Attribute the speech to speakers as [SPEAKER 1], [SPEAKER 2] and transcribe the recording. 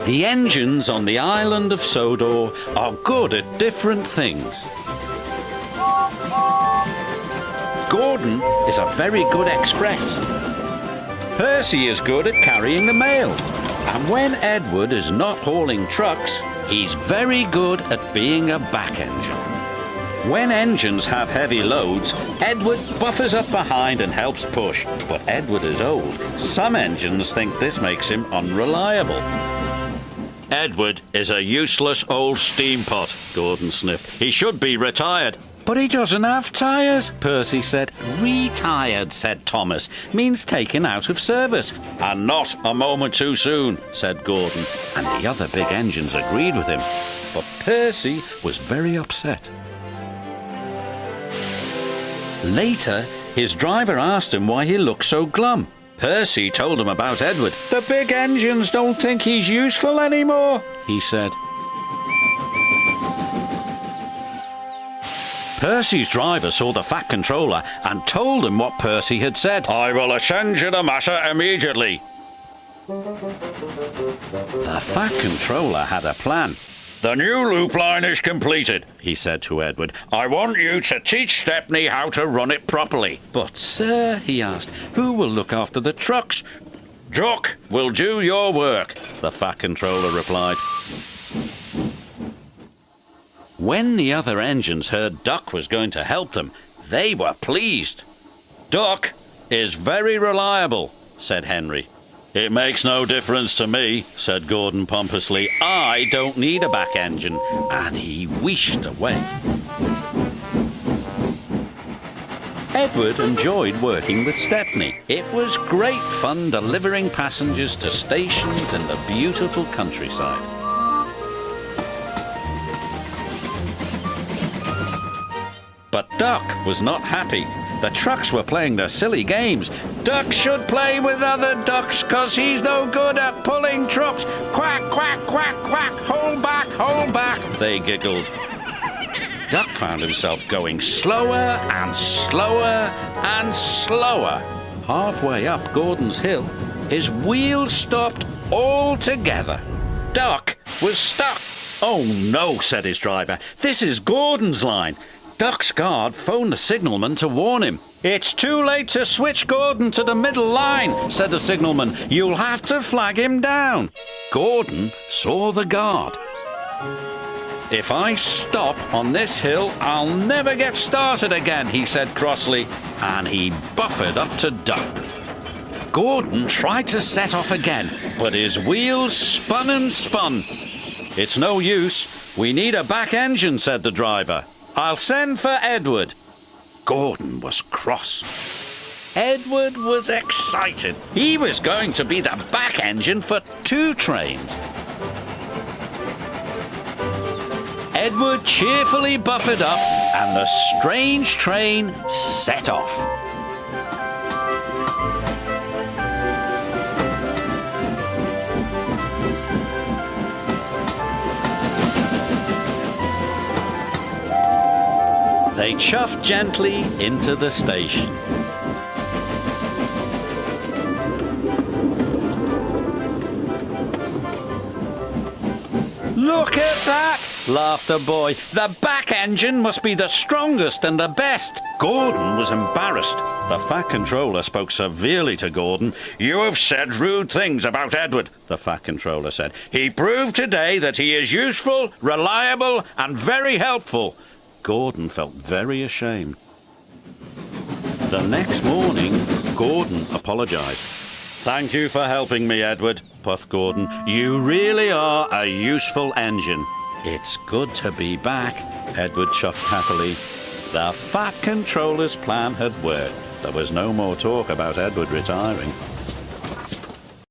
[SPEAKER 1] The engines on the island of Sodor are good at different things. Gordon is a very good express. Percy is good at carrying the mail. And when Edward is not hauling trucks, he's very good at being a back engine. When engines have heavy loads, Edward buffers up behind and helps push. But Edward is old. Some engines think this makes him unreliable. Edward is a useless old steam pot, Gordon sniffed. He should be retired. But he doesn't have tyres, Percy said. Retired, said Thomas, means taken out of service. And not a moment too soon, said Gordon. And the other big engines agreed with him. But Percy was very upset. Later, his driver asked him why he looked so glum. Percy told him about Edward. The big engines don't think he's useful anymore, he said. Percy's driver saw the Fat Controller and told him what Percy had said. I will attend to the matter immediately. The Fat Controller had a plan. The new loop line is completed, he said to Edward. I want you to teach Stepney how to run it properly. But, sir, he asked, who will look after the trucks? Jock will do your work, the Fat Controller replied. When the other engines heard Duck was going to help them, they were pleased. Duck is very reliable, said Henry. It makes no difference to me, said Gordon pompously. I don't need a back engine. And he wheeshed away. Edward enjoyed working with Stepney. It was great fun delivering passengers to stations in the beautiful countryside. But Duck was not happy. The trucks were playing their silly games. Duck should play with other ducks, 'cause he's no good at pulling trucks. Quack, quack, quack, quack, hold back, they giggled. Duck found himself going slower and slower and slower. Halfway up Gordon's hill, his wheels stopped altogether. Duck was stuck. Oh no, said his driver. This is Gordon's line. Duck's guard phoned the signalman to warn him. It's too late to switch Gordon to the middle line, said the signalman. You'll have to flag him down. Gordon saw the guard. If I stop on this hill, I'll never get started again, he said crossly, and he buffered up to Duck. Gordon tried to set off again, but his wheels spun and spun. It's no use. We need a back engine, said the driver. I'll send for Edward. Gordon was cross. Edward was excited. He was going to be the back engine for 2 trains. Edward cheerfully buffered up and the strange train set off. They chuffed gently into the station. Look at that, laughed the boy. The back engine must be the strongest and the best. Gordon was embarrassed. The Fat Controller spoke severely to Gordon. You have said rude things about Edward, the Fat Controller said. He proved today that he is useful, reliable, and very helpful. Gordon felt very ashamed. The next morning, Gordon apologized. Thank you for helping me, Edward, puffed Gordon. You really are a useful engine. It's good to be back, Edward chuffed happily. The Fat Controller's plan had worked. There was no more talk about Edward retiring.